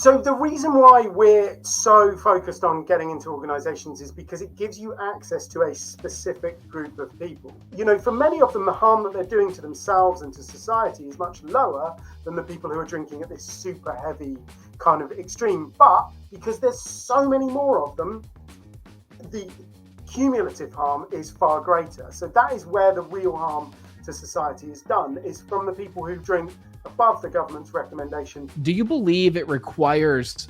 So the reason why we're so focused on getting into organizations is because it gives you access to a specific group of people. For many of them, the harm that they're doing to themselves and to society is much lower than the people who are drinking at this super heavy kind of extreme. But because there's so many more of them, the cumulative harm is far greater. So that is where the real harm to society is done, is from the people who drink above the government's recommendation. Do you believe it requires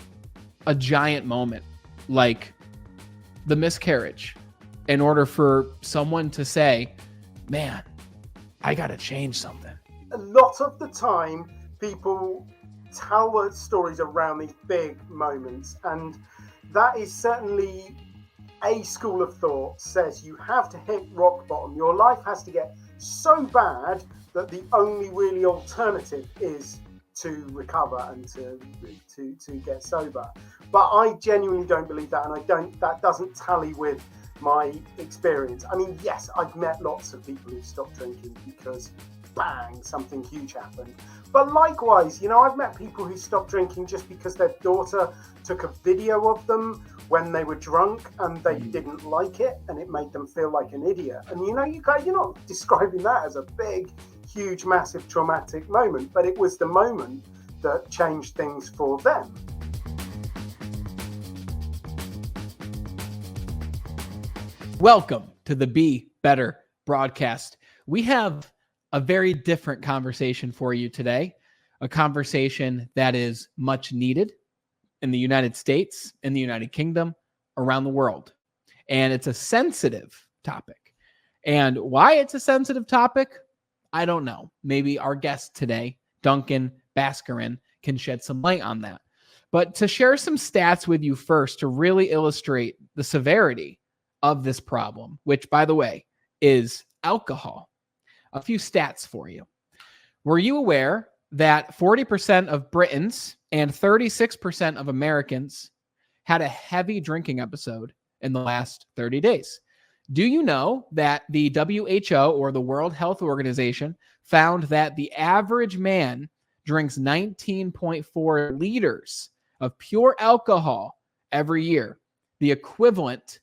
a giant moment like the miscarriage in order for someone to say, man, I got to change something? A lot of the time, people tell stories around these big moments, and that is certainly a school of thought says you have to hit rock bottom. Your life has to get so bad that the only really alternative is to recover and to get sober. But I genuinely don't believe that, and that doesn't tally with my experience. I mean, yes, I've met lots of people who stopped drinking because bang, something huge happened. But likewise, I've met people who stopped drinking just because their daughter took a video of them when they were drunk and they didn't like it, and it made them feel like an idiot. And you're not describing that as a big, huge, massive, traumatic moment, but it was the moment that changed things for them. Welcome to the Be Better broadcast. We have a very different conversation for you today, a conversation that is much needed in the United States, in the United Kingdom, around the world. And it's a sensitive topic. And why it's a sensitive topic, I don't know. Maybe our guest today, Duncan Bhaskaran, can shed some light on that. But to share some stats with you first to really illustrate the severity of this problem, which, by the way, is alcohol. A few stats for you. Were you aware that 40% of Britons and 36% of Americans had a heavy drinking episode in the last 30 days? Do you know that the WHO, or the World Health Organization, found that the average man drinks 19.4 liters of pure alcohol every year, the equivalent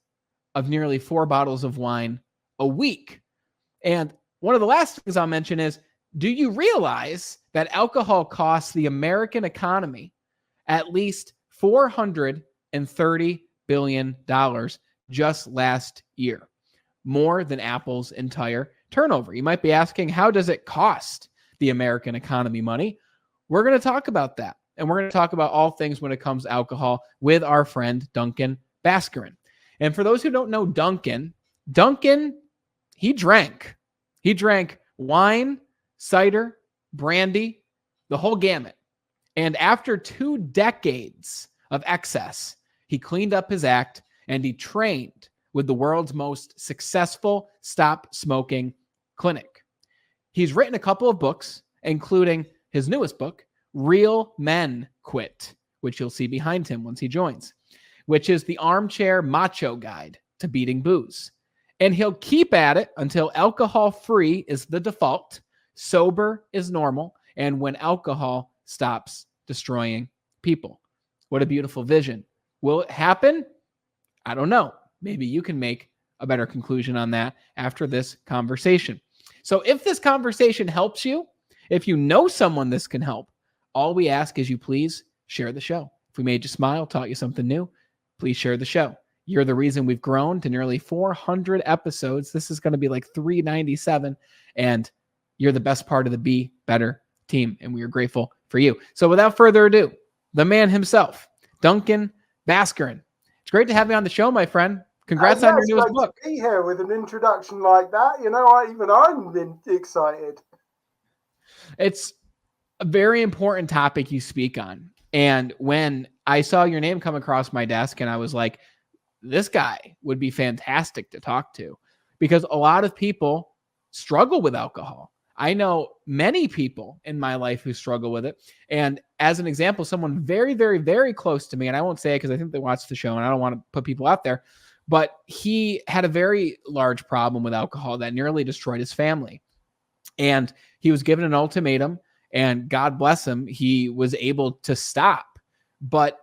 of nearly 4 bottles of wine a week? And one of the last things I'll mention is, do you realize that alcohol costs the American economy at least $430 billion just last year? More than Apple's entire turnover. You might be asking, how does it cost the American economy money? We're going to talk about that. And we're going to talk about all things when it comes to alcohol with our friend Duncan Bhaskaran. And for those who don't know Duncan, he drank. He drank wine, cider, brandy, the whole gamut. And after 2 decades of excess, he cleaned up his act and he trained with the world's most successful stop smoking clinic. He's written a couple of books, including his newest book, Real Men Quit, which you'll see behind him once he joins, which is the armchair macho guide to beating booze. And he'll keep at it until alcohol-free is the default, sober is normal, and when alcohol stops destroying people. What a beautiful vision. Will it happen? I don't know. Maybe you can make a better conclusion on that after this conversation. So if this conversation helps you, if you know someone this can help, all we ask is you please share the show. If we made you smile, taught you something new, please share the show. You're the reason we've grown to nearly 400 episodes. This is going to be like 397, and you're the best part of the Be Better team, and we are grateful for you. So without further ado, the man himself, Duncan Bhaskaran. It's great to have you on the show, my friend. Congrats on your newest book. To be here with an introduction like that, I'm excited. It's a very important topic you speak on. And when I saw your name come across my desk, and I was like, this guy would be fantastic to talk to, because a lot of people struggle with alcohol. I know many people in my life who struggle with it. And as an example, someone very, very, very close to me, and I won't say it because I think they watch the show and I don't want to put people out there, but he had a very large problem with alcohol that nearly destroyed his family. And he was given an ultimatum, and God bless him, he was able to stop. But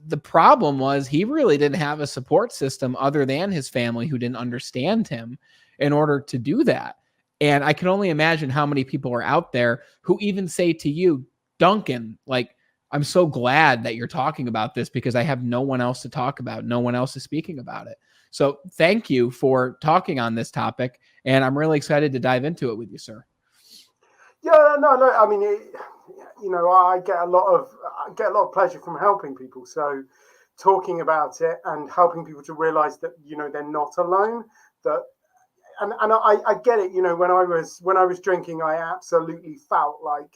the problem was he really didn't have a support system other than his family who didn't understand him in order to do that. And I can only imagine how many people are out there who even say to you, Duncan, like, I'm so glad that you're talking about this because I have no one else to talk about. No one else is speaking about it. So thank you for talking on this topic. And I'm really excited to dive into it with you, sir. Yeah, no. I mean, I get a lot of pleasure from helping people. So talking about it and helping people to realize that, they're not alone, that, and I get it. When I was drinking, I absolutely felt like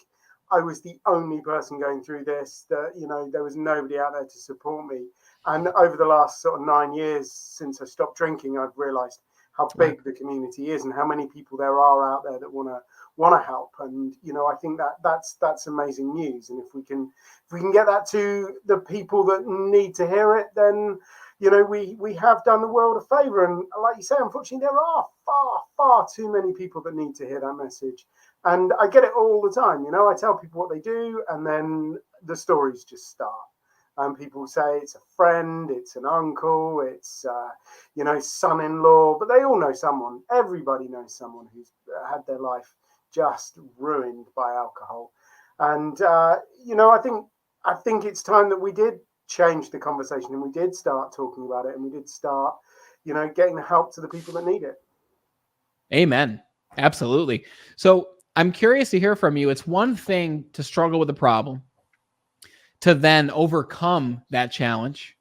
I was the only person going through this, that, there was nobody out there to support me. And over the last sort of 9 years since I stopped drinking, I've realized how big the community is and how many people there are out there that want to help. And, I think that's amazing news. And if we can get that to the people that need to hear it, then, we have done the world a favor. And like you say, unfortunately, there are far too many people that need to hear that message. And I get it all the time. I tell people what they do, and then the stories just start. And people say it's a friend, it's an uncle, it's, son-in-law, but they all know someone. Everybody knows someone who's had their life just ruined by alcohol. And, I think it's time that we did change the conversation and we did start talking about it and we did start, getting the help to the people that need it. Amen. Absolutely. So I'm curious to hear from you. It's one thing to struggle with a problem, to then overcome that challenge,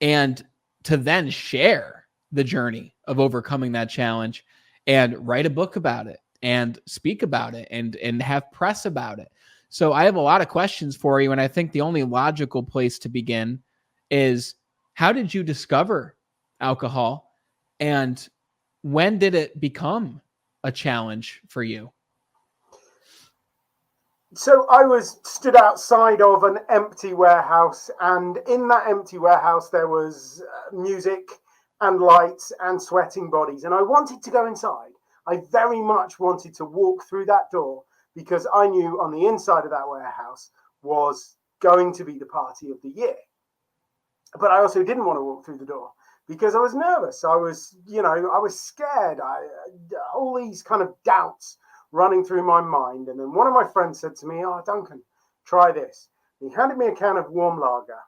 and to then share the journey of overcoming that challenge and write a book about it and speak about it and have press about it. So I have a lot of questions for you. And I think the only logical place to begin is, how did you discover alcohol and when did it become a challenge for you? So I stood outside of an empty warehouse, and in that empty warehouse there was music and lights and sweating bodies, and I wanted to go inside. I very much wanted to walk through that door because I knew on the inside of that warehouse was going to be the party of the year. But I also didn't want to walk through the door because I was nervous. I was scared. All these kind of doubts running through my mind. And then one of my friends said to me, "Oh, Duncan, try this." He handed me a can of warm lager.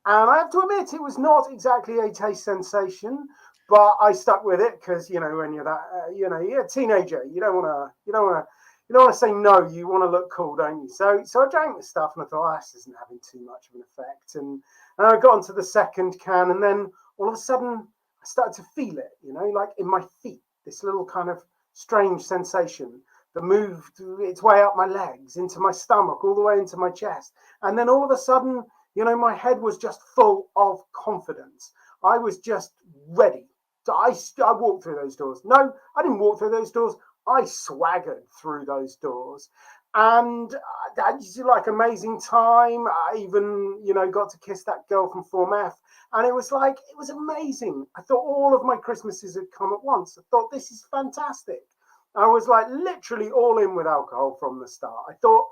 And I have to admit, it was not exactly a taste sensation, but I stuck with it because, when you're that, you're a teenager, you don't want to say no. You want to look cool, don't you? So I drank this stuff and I thought, this isn't having too much of an effect. And I got onto the second can, and then all of a sudden I started to feel it, like in my feet, this little kind of strange sensation that moved its way up my legs, into my stomach, all the way into my chest. And then all of a sudden, my head was just full of confidence. I was just ready. I walked through those doors. No, I didn't walk through those doors. I swaggered through those doors. And that was like amazing time. I even, got to kiss that girl from Form F. And it was amazing. I thought all of my Christmases had come at once. I thought, this is fantastic. I was like literally all in with alcohol from the start. I thought,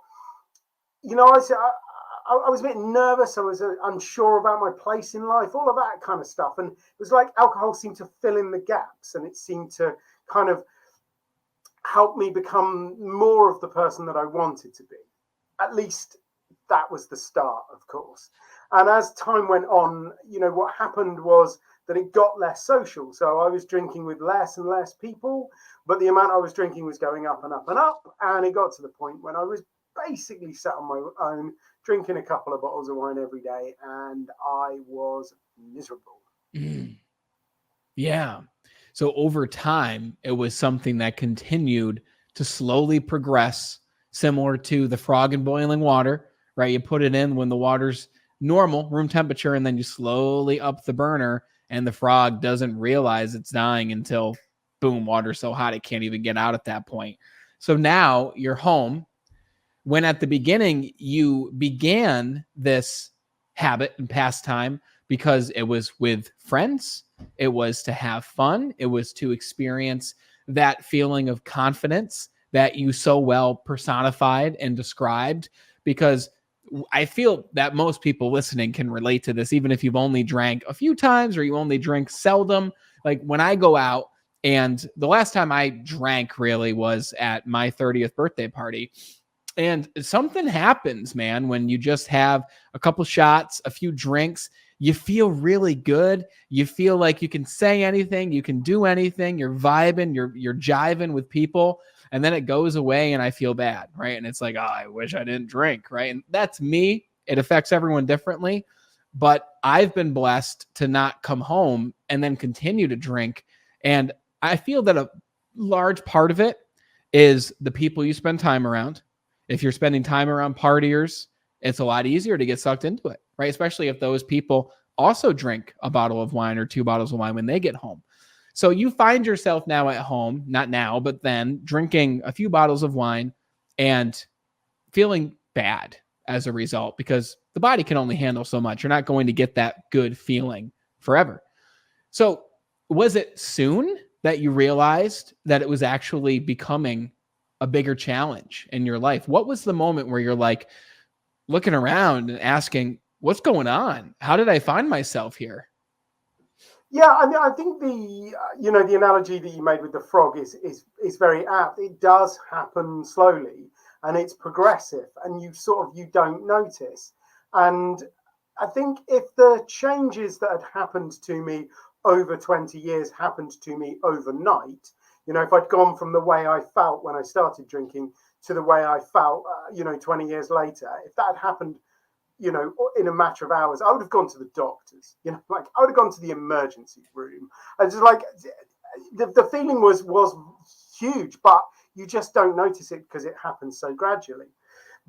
I was a bit nervous. I was unsure about my place in life, all of that kind of stuff. And it was like alcohol seemed to fill in the gaps, and it seemed to kind of help me become more of the person that I wanted to be. At least that was the start, of course. And as time went on, what happened was that it got less social. So I was drinking with less and less people, but the amount I was drinking was going up and up and up. And it got to the point when I was basically sat on my own, drinking a couple of bottles of wine every day, and I was miserable. Yeah. So over time, it was something that continued to slowly progress, similar to the frog in boiling water, right? You put it in when the water's normal, room temperature, and then you slowly up the burner, and the frog doesn't realize it's dying until, boom, water's so hot it can't even get out at that point. So now you're home. When at the beginning you began this habit and pastime because it was with friends, it was to have fun, it was to experience that feeling of confidence that you so well personified and described, because I feel that most people listening can relate to this, even if you've only drank a few times or you only drink seldom. Like when I go out, and the last time I drank really was at my 30th birthday party. And something happens, man, when you just have a couple shots, a few drinks, you feel really good. You feel like you can say anything, you can do anything, you're vibing, you're jiving with people, and then it goes away and I feel bad, right? And it's like, oh, I wish I didn't drink, right? And that's me. It affects everyone differently, but I've been blessed to not come home and then continue to drink. And I feel that a large part of it is the people you spend time around. If you're spending time around partiers, it's a lot easier to get sucked into it, right? Especially if those people also drink a bottle of wine or 2 bottles of wine when they get home. So you find yourself now at home, not now, but then drinking a few bottles of wine and feeling bad as a result, because the body can only handle so much. You're not going to get that good feeling forever. So was it soon that you realized that it was actually becoming a bigger challenge in your life? What was the moment where you're like looking around and asking, what's going on? How did I find myself here? Yeah, I mean, I think the analogy that you made with the frog is very apt. It does happen slowly and it's progressive, and you don't notice. And I think if the changes that had happened to me over 20 years happened to me overnight, if I'd gone from the way I felt when I started drinking to the way I felt, 20 years later, if that had happened, in a matter of hours, I would have gone to the doctors, I would have gone to the emergency room. I just the feeling was huge, but you just don't notice it because it happens so gradually.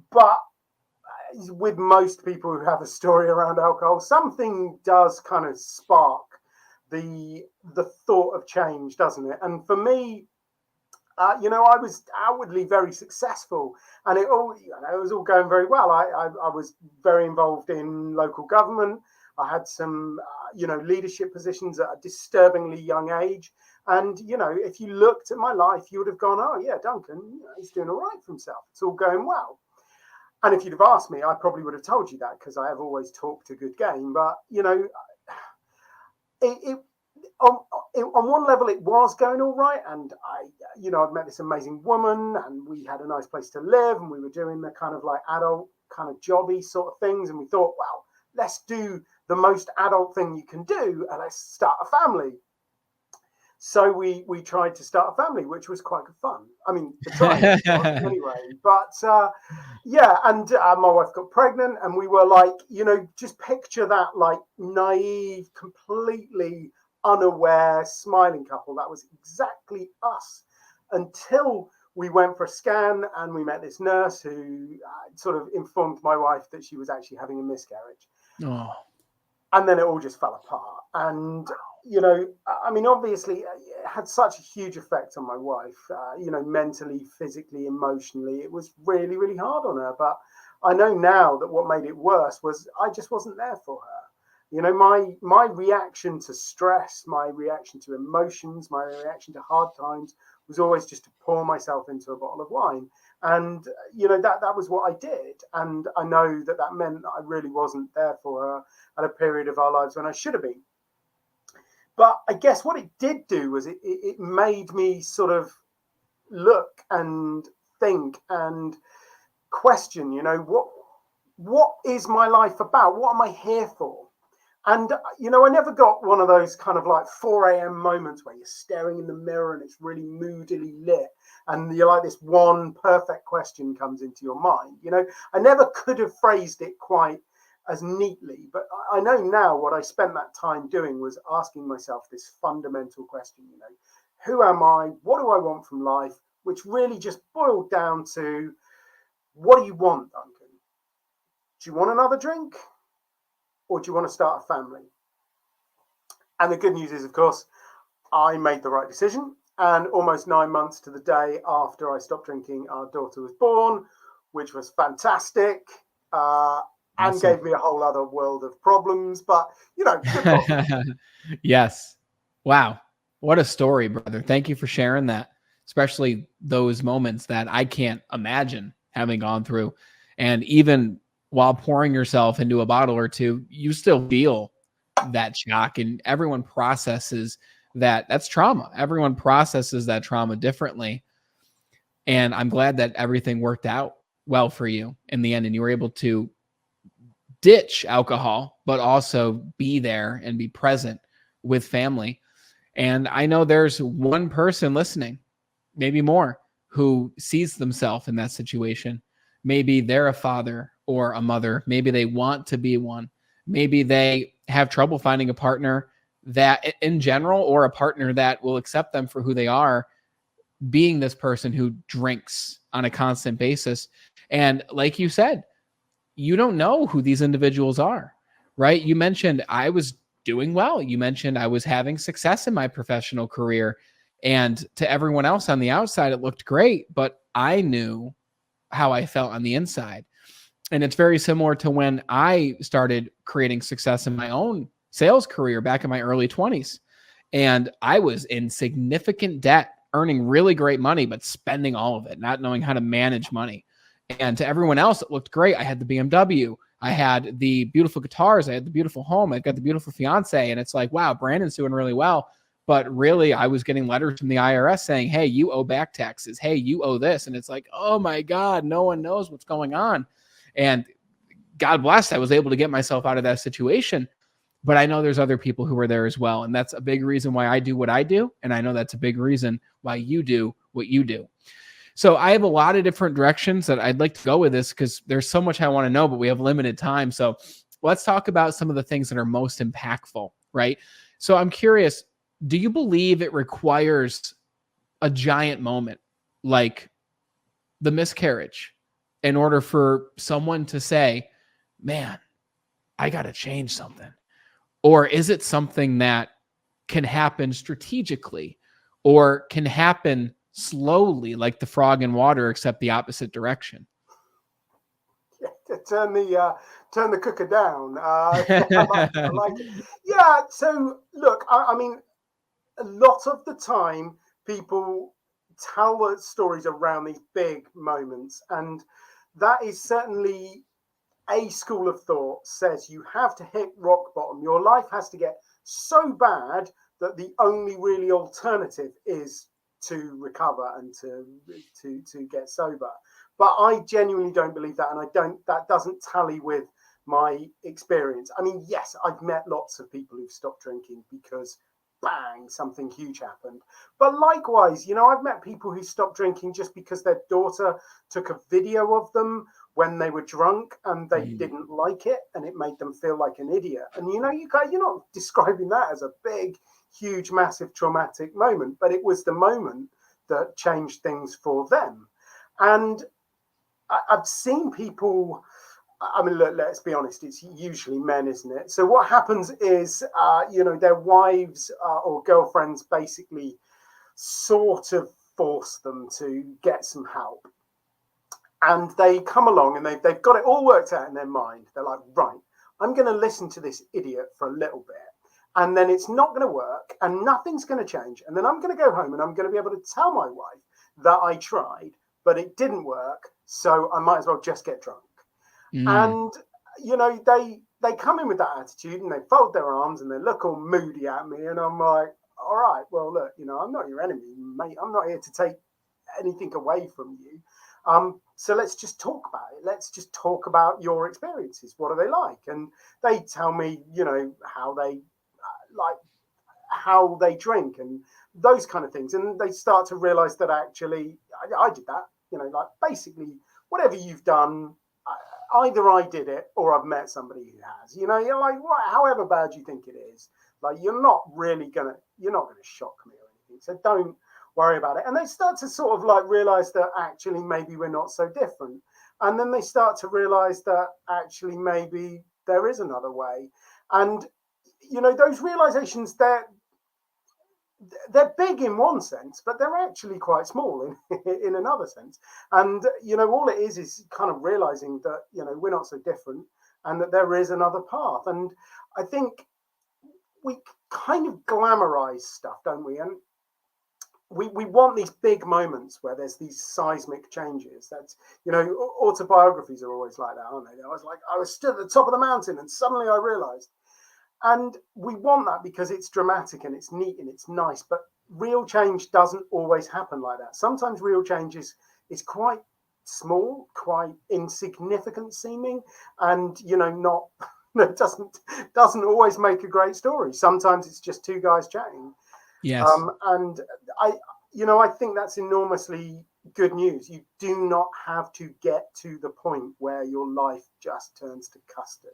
But with most people who have a story around alcohol, something does kind of spark the thought of change, doesn't it? And for me, I was outwardly very successful, and it was all going very well. I was very involved in local government. I had some, leadership positions at a disturbingly young age. And, if you looked at my life, you would have gone, oh, yeah, Duncan, he's doing all right for himself. It's all going well. And if you'd have asked me, I probably would have told you that, because I have always talked a good game. But, on one level, it was going all right, and I'd met this amazing woman, and we had a nice place to live, and we were doing the kind of like adult kind of jobby sort of things, and we thought, well, let's do the most adult thing you can do, and let's start a family. So we tried to start a family, which was quite good fun. I mean, the trying anyway. But and my wife got pregnant, and we were like, just picture that like naive, completely unaware, smiling couple. That was exactly us, until we went for a scan and we met this nurse who sort of informed my wife that she was actually having a miscarriage. Oh. And then it all just fell apart. And I mean, obviously, it had such a huge effect on my wife, mentally, physically, emotionally. It was really, really hard on her. But I know now that what made it worse was I just wasn't there for her. My reaction to stress, my reaction to emotions, my reaction to hard times was always just to pour myself into a bottle of wine. And, that was what I did. And I know that meant that I really wasn't there for her at a period of our lives when I should have been. But I guess what it did do was it made me sort of look and think and question, what is my life about? What am I here for? And, I never got one of those kind of like 4 a.m. moments where you're staring in the mirror and it's really moodily lit and you're like, this one perfect question comes into your mind. I never could have phrased it quite as neatly, but I know now what I spent that time doing was asking myself this fundamental question, who am I? What do I want from life? Which really just boiled down to, what do you want, Duncan? Do you want another drink? Or do you want to start a family? And the good news is, of course, I made the right decision. And almost 9 months to the day after I stopped drinking, our daughter was born, which was fantastic. And gave me a whole other world of problems, but good problems. Yes. Wow. What a story, brother. Thank you for sharing that, especially those moments that I can't imagine having gone through. And even while pouring yourself into a bottle or two, you still feel that shock, and everyone processes that. That's trauma. Everyone processes that trauma differently. And I'm glad that everything worked out well for you in the end, and you were able to ditch alcohol, but also be there and be present with family. And I know there's one person listening, maybe more, who sees themselves in that situation. Maybe they're a father or a mother. Maybe they want to be one. Maybe they have trouble finding a partner that, in general, or a partner that will accept them for who they are, being this person who drinks on a constant basis. And like you said, you don't know who these individuals are, right? You mentioned I was doing well. You mentioned I was having success in my professional career. And to everyone else on the outside, it looked great, but I knew how I felt on the inside. And it's very similar to when I started creating success in my own sales career back in my early 20s. And I was in significant debt, earning really great money, but spending all of it, not knowing how to manage money. And to everyone else, it looked great. I had the BMW, I had the beautiful guitars, I had the beautiful home, I got the beautiful fiance. And it's like, wow, Brandon's doing really well. But really, I was getting letters from the IRS saying, hey, you owe back taxes. Hey, you owe this. And it's like, oh my God, no one knows what's going on. And God bless, I was able to get myself out of that situation. But I know there's other people who are there as well. And that's a big reason why I do what I do. And I know that's a big reason why you do what you do. So I have a lot of different directions that I'd like to go with this, because there's so much I want to know, but we have limited time. So let's talk about some of the things that are most impactful, right? So I'm curious, do you believe it requires a giant moment like the miscarriage in order for someone to say, man, I got to change something? Or is it something that can happen strategically, or can happen slowly, like the frog in water, except the opposite direction? Turn the cooker down. I like it. Yeah. So look, I mean, a lot of the time people tell stories around these big moments, and that is certainly a school of thought says you have to hit rock bottom. Your life has to get so bad that the only really alternative is to recover and to get sober. But I genuinely don't believe that, and that doesn't tally with my experience. I mean, yes, I've met lots of people who've stopped drinking because bang, something huge happened. But likewise, I've met people who stopped drinking just because their daughter took a video of them when they were drunk and they didn't like it, and it made them feel like an idiot. And you're not describing that as a big, huge, massive traumatic moment, but it was the moment that changed things for them. And I've seen people. I mean, look, let's be honest, it's usually men, isn't it? So what happens is, their wives or girlfriends basically sort of force them to get some help. And they come along and they've got it all worked out in their mind. They're like, right, I'm going to listen to this idiot for a little bit. And then it's not going to work and nothing's going to change. And then I'm going to go home and I'm going to be able to tell my wife that I tried, but it didn't work. So I might as well just get drunk. And, they come in with that attitude and they fold their arms and they look all moody at me. And I'm like, all right, well, look, I'm not your enemy, mate. I'm not here to take anything away from you. So let's just talk about it. Let's just talk about your experiences. What are they like? And they tell me, how they drink and those kind of things. And they start to realize that actually I did that, basically whatever you've done, either I did it or I've met somebody who has. You're like, however bad you think it is, like you're not gonna shock me or anything. So don't worry about it. And they start to sort of like realize that actually maybe we're not so different. And then they start to realize that actually maybe there is another way. And those realizations, they're big in one sense, but they're actually quite small in another sense. And, all it is kind of realizing that, we're not so different and that there is another path. And I think we kind of glamorize stuff, don't we? And we want these big moments where there's these seismic changes. That's, autobiographies are always like that, aren't they? I was stood at the top of the mountain and suddenly I realized. And we want that because it's dramatic and it's neat and it's nice. But real change doesn't always happen like that. Sometimes real change is quite small, quite insignificant seeming, and not it doesn't always make a great story. Sometimes it's just two guys chatting. Yes. And I think that's enormously good news. You do not have to get to the point where your life just turns to custard.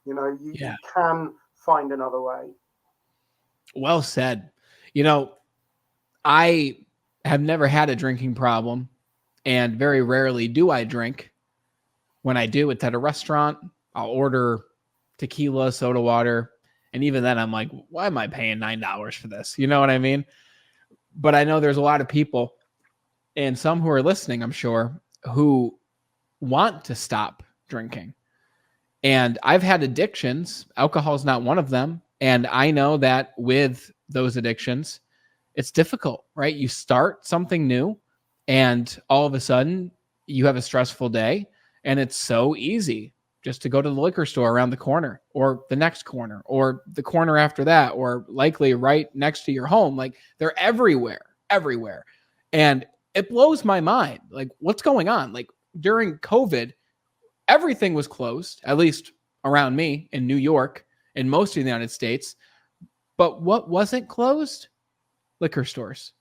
You can find another way. Well said. I have never had a drinking problem, and very rarely do I drink. When I do, it's at a restaurant. I'll order tequila, soda water, and even then I'm like, why am I paying $9 for this? You know what I mean? But I know there's a lot of people, and some who are listening, I'm sure, who want to stop drinking. And I've had addictions. Alcohol is not one of them. And I know that with those addictions, it's difficult, right? You start something new and all of a sudden you have a stressful day, and it's so easy just to go to the liquor store around the corner or the next corner or the corner after that, or likely right next to your home. Like, they're everywhere. And it blows my mind. Like, what's going on? Like, during COVID, everything was closed, at least around me in New York and most of the United States. But what wasn't closed? Liquor stores.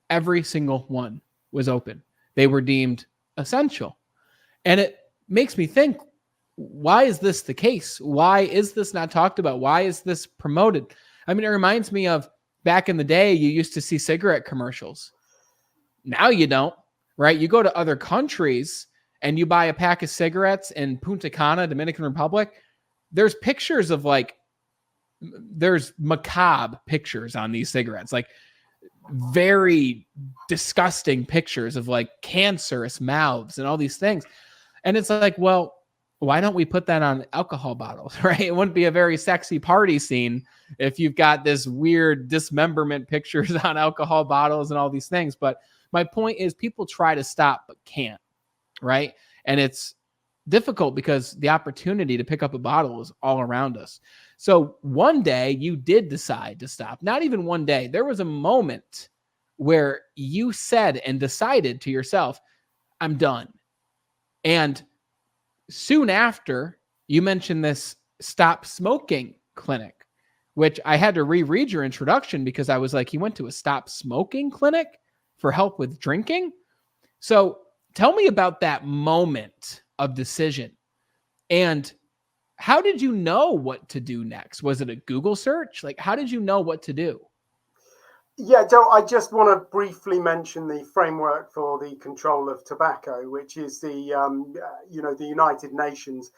Every single one was open. They were deemed essential. And it makes me think, why is this the case? Why is this not talked about? Why is this promoted? I mean, it reminds me of back in the day, you used to see cigarette commercials. Now you don't, right? You go to other countries and you buy a pack of cigarettes in Punta Cana, Dominican Republic, there's pictures of there's macabre pictures on these cigarettes, like very disgusting pictures of cancerous mouths and all these things. And it's like, well, why don't we put that on alcohol bottles, right? It wouldn't be a very sexy party scene if you've got this weird dismemberment pictures on alcohol bottles and all these things. But my point is, people try to stop but can't, right? And it's difficult because the opportunity to pick up a bottle is all around us. So one day you did decide to stop. Not even one day. There was a moment where you said and decided to yourself, I'm done. And soon after, you mentioned this stop smoking clinic, which I had to reread your introduction because I was like, he went to a stop smoking clinic for help with drinking. So tell me about that moment of decision. And how did you know what to do next? Was it a Google search? Like, how did you know what to do? Yeah, Joe, I just want to briefly mention the framework for the control of tobacco, which is the United Nations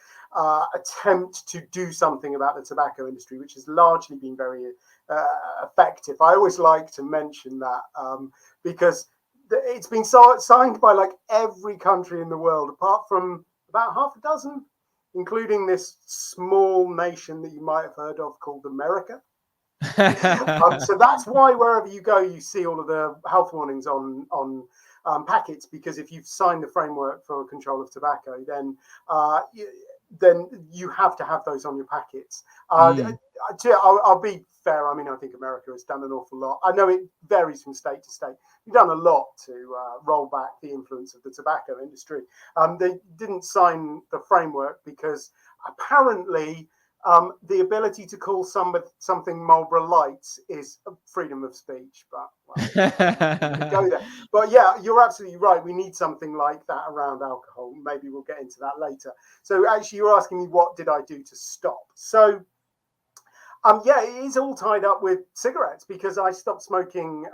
attempt to do something about the tobacco industry, which has largely been very effective. I always like to mention that because it's been signed by every country in the world, apart from about half a dozen, including this small nation that you might have heard of called America. So that's why wherever you go, you see all of the health warnings on packets, because if you've signed the framework for control of tobacco, then you have to have those on your packets. I'll be fair. I mean, I think America has done an awful lot. I know it varies from state to state. We've done a lot to roll back the influence of the tobacco industry. They didn't sign the framework because apparently the ability to call something Marlboro Lights is freedom of speech, but go there. But yeah, you're absolutely right. We need something like that around alcohol. Maybe we'll get into that later. So actually, you're asking me, what did I do to stop? So yeah, it is all tied up with cigarettes, because I stopped smoking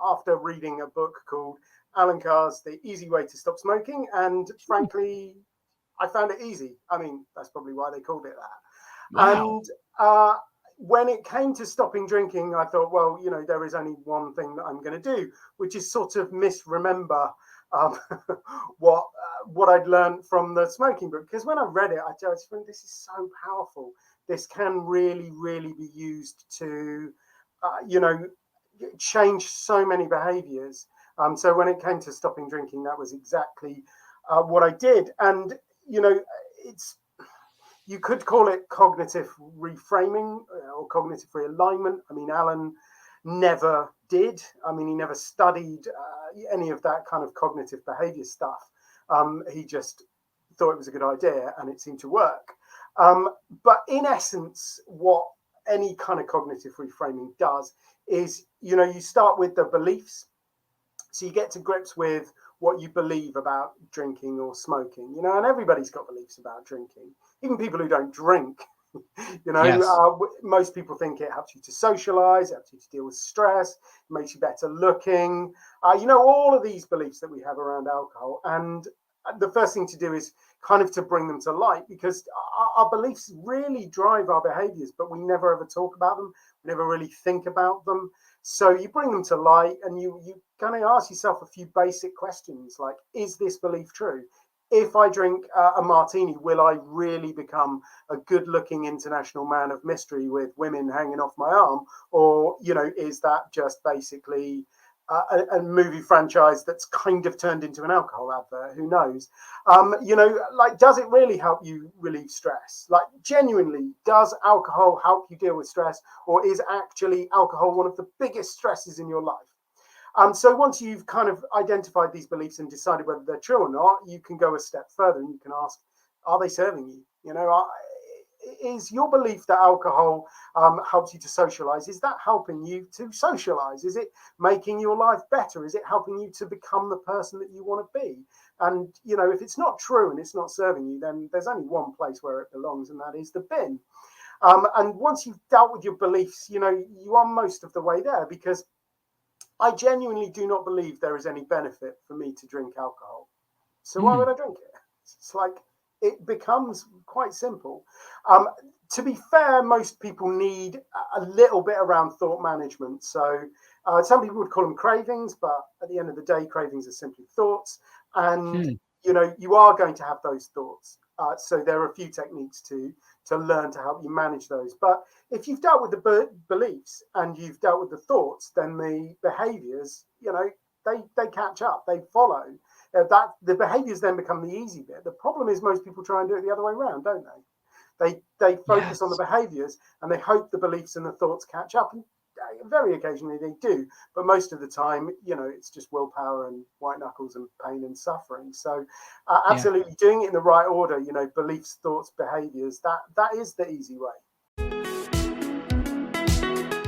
after reading a book called Alan Carr's The Easy Way to Stop Smoking. And frankly, I found it easy. I mean, that's probably why they called it that. Wow. And when it came to stopping drinking, I thought, well, there is only one thing that I'm going to do, which is sort of misremember what I'd learned from the smoking book. Because when I read it, I just think this is so powerful. This can really, really be used to, changed so many behaviors. So when it came to stopping drinking, that was exactly what I did. And, you could call it cognitive reframing or cognitive realignment. I mean, Alan never did. I mean, he never studied any of that kind of cognitive behavior stuff. He just thought it was a good idea and it seemed to work. But in essence, what any kind of cognitive reframing does is, you start with the beliefs. So you get to grips with what you believe about drinking or smoking, and everybody's got beliefs about drinking, even people who don't drink. Yes. Most people think it helps you to socialize, it helps you to deal with stress, it makes you better looking. All of these beliefs that we have around alcohol. And the first thing to do is kind of to bring them to light, because our beliefs really drive our behaviors, but we never ever talk about them. We never really think about them. So you bring them to light and you kind of ask yourself a few basic questions like, is this belief true? If I drink a martini, will I really become a good-looking international man of mystery with women hanging off my arm? Or, is that just basically a movie franchise that's kind of turned into an alcohol advert? Who knows? Does it really help you relieve stress? Like, genuinely, does alcohol help you deal with stress? Or is actually alcohol one of the biggest stresses in your life? So once you've kind of identified these beliefs and decided whether they're true or not, you can go a step further and you can ask, are they serving you? Is your belief that alcohol helps you to socialize, is that helping you to socialize? Is it making your life better? Is it helping you to become the person that you want to be? And, if it's not true and it's not serving you, then there's only one place where it belongs, and that is the bin. And once you've dealt with your beliefs, you are most of the way there, because I genuinely do not believe there is any benefit for me to drink alcohol. So why would I drink it? It's like, it becomes quite simple. To be fair, most people need a little bit around thought management. So some people would call them cravings, but at the end of the day, cravings are simply thoughts. And, you are going to have those thoughts. So there are a few techniques to learn to help you manage those. But if you've dealt with the beliefs and you've dealt with the thoughts, then the behaviors, they catch up, they follow. That the behaviors then become the easy bit. The problem is most people try and do it the other way around, don't they? They focus on the behaviors and they hope the beliefs and the thoughts catch up. And very occasionally they do, but most of the time, it's just willpower and white knuckles and pain and suffering. So absolutely doing it in the right order, beliefs, thoughts, behaviors, that is the easy way.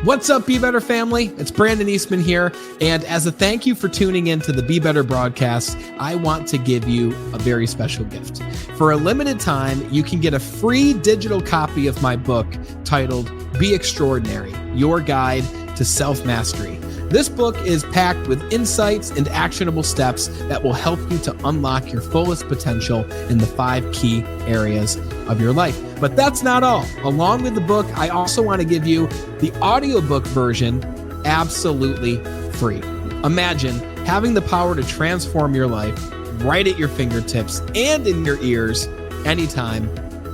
What's up, Be Better family? It's Brandon Eastman here. And as a thank you for tuning in to the Be Better broadcast, I want to give you a very special gift. For a limited time, you can get a free digital copy of my book titled Be Extraordinary, Your Guide to Self-Mastery. This book is packed with insights and actionable steps that will help you to unlock your fullest potential in the 5 key areas of your life. But that's not all. Along with the book, I also want to give you the audiobook version absolutely free. Imagine having the power to transform your life right at your fingertips and in your ears anytime,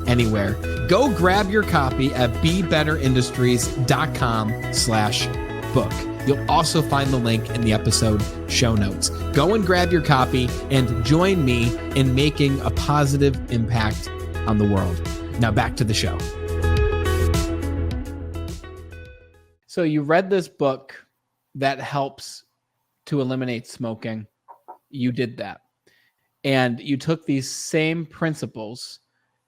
anywhere. Go grab your copy at bebetterindustriescom/book. You'll also find the link in the episode show notes. Go and grab your copy and join me in making a positive impact on the world. Now back to the show. So you read this book that helps to eliminate smoking. You did that. And you took these same principles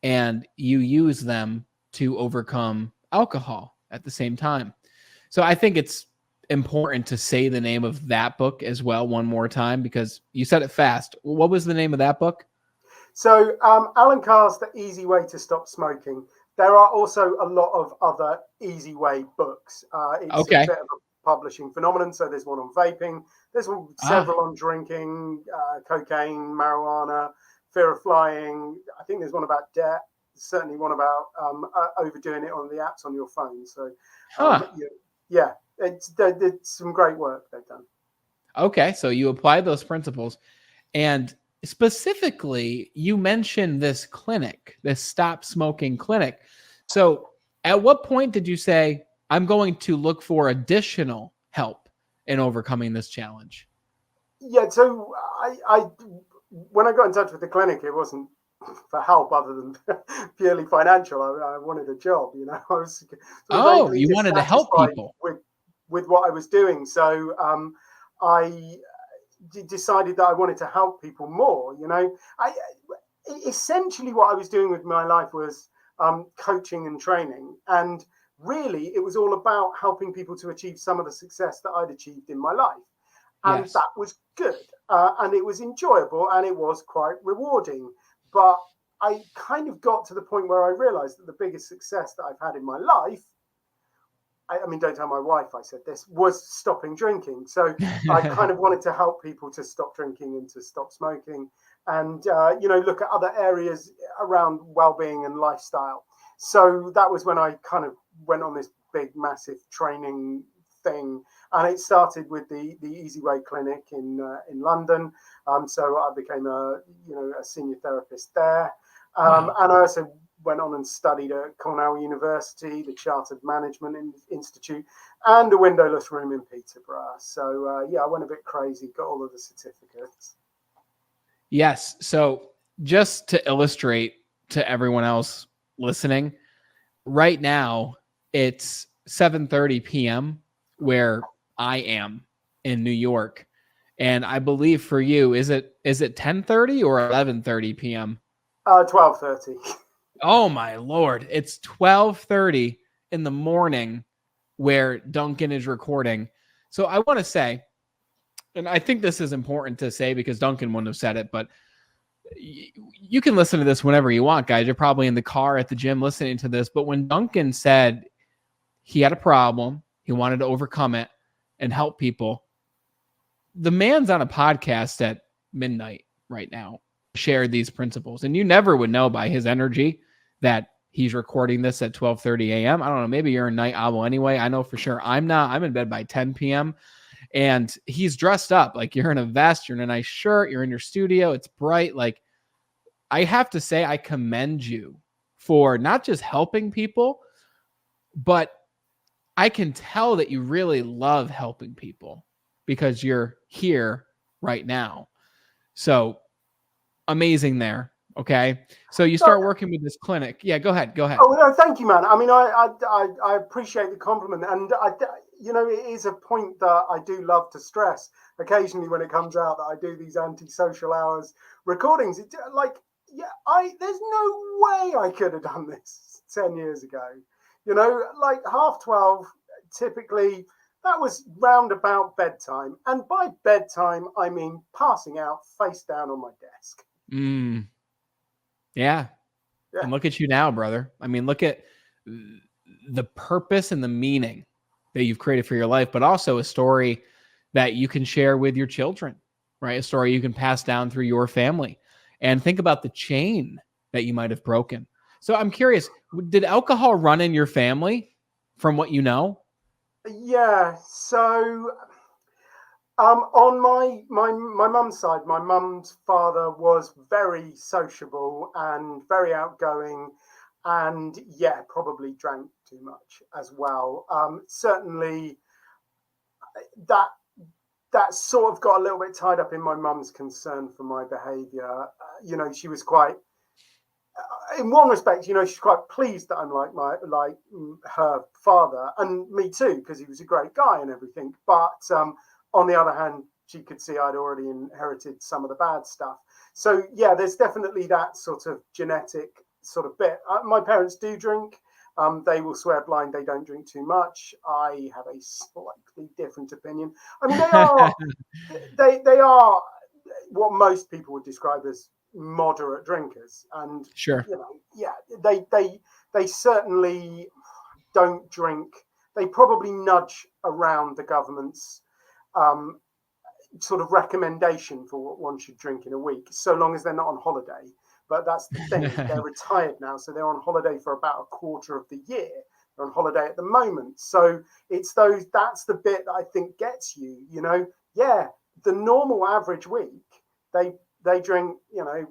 and you use them to overcome alcohol at the same time. So I think it's important to say the name of that book as well one more time, because you said it fast. What was the name of that book? So Alan Carr's The Easy Way to Stop Smoking. There are also a lot of other easy way books. It's a bit of a publishing phenomenon. So there's one on vaping. There's several on drinking, cocaine, marijuana, fear of flying. I think there's one about debt. Certainly one about overdoing it on the apps on your phone. So it's some great work they've done. Okay, so you apply those principles. And specifically, you mentioned this clinic, this stop smoking clinic. So at what point did you say, I'm going to look for additional help in overcoming this challenge? Yeah, so I when I got in touch with the clinic, it wasn't for help other than purely financial. I wanted a job, I was sort of Oh, vaguely you wanted to help dissatisfied people. with what I was doing. So I decided that I wanted to help people more. Essentially what I was doing with my life was coaching and training, and really it was all about helping people to achieve some of the success that I'd achieved in my life, and Yes. that was good, and it was enjoyable, and it was quite rewarding. But I kind of got to the point where I realized that the biggest success that I've had in my life, I mean, don't tell my wife I said this, was stopping drinking. So I kind of wanted to help people to stop drinking and to stop smoking, and look at other areas around well-being and lifestyle. So that was when I kind of went on this big, massive training thing, and it started with the Easy Way Clinic in London. So I became a senior therapist there, Wow. and I also went on and studied at Cornell University, the Chartered Management Institute, and a windowless room in Peterborough. So I went a bit crazy, got all of the certificates. Yes. So just to illustrate to everyone else listening, right now it's 7:30 p.m. where I am in New York. And I believe for you, is it 10:30 or 11:30 p.m.? 12:30. Oh my Lord. It's 12:30 in the morning where Duncan is recording. So I want to say, and I think this is important to say because Duncan wouldn't have said it, but you can listen to this whenever you want, guys. You're probably in the car at the gym listening to this. But when Duncan said he had a problem, he wanted to overcome it and help people, the man's on a podcast at midnight right now, shared these principles. And you never would know by his energy that he's recording this at 12:30 a.m. I don't know. Maybe you're a night owl anyway. I know for sure I'm not. I'm in bed by 10 p.m. And he's dressed up like you're in a vest, you're in a nice shirt, you're in your studio, it's bright. Like, I have to say, I commend you for not just helping people, but I can tell that you really love helping people because you're here right now. So amazing there. Okay. So you So, start working with this clinic. Yeah, go ahead. Go ahead. oh no, thank you, man. I mean, I appreciate the compliment, and it is a point that I do love to stress. Occasionally, when it comes out that I do these anti-social hours recordings, there's no way I could have done this 10 years ago. Like 12:30, typically that was round about bedtime, and by bedtime I mean passing out face down on my desk. Mm, yeah. Yeah. And look at you now, brother. I mean, look at the purpose and the meaning that you've created for your life, but also a story that you can share with your children, right? A story you can pass down through your family. And think about the chain that you might have broken. So I'm curious, did alcohol run in your family from what you know? Yeah. So on my mum's side, my mum's father was very sociable and very outgoing, and yeah, probably drank too much as well. Certainly, that that sort of got a little bit tied up in my mum's concern for my behaviour. She was quite, in one respect, she's quite pleased that I'm like her father, and me too, because he was a great guy and everything. But on the other hand, she could see I'd already inherited some of the bad stuff. So yeah, there's definitely that sort of genetic sort of bit. My parents do drink. They will swear blind they don't drink too much. I have a slightly different opinion. I mean, they are what most people would describe as moderate drinkers, and Sure. they certainly don't drink. They probably nudge around the government's um, sort of recommendation for what one should drink in a week, so long as they're not on holiday. But that's the thing; they're retired now, so they're on holiday for about a quarter of the year. They're on holiday at the moment, so it's those. That's the bit that I think gets you. Yeah, the normal average week, they drink,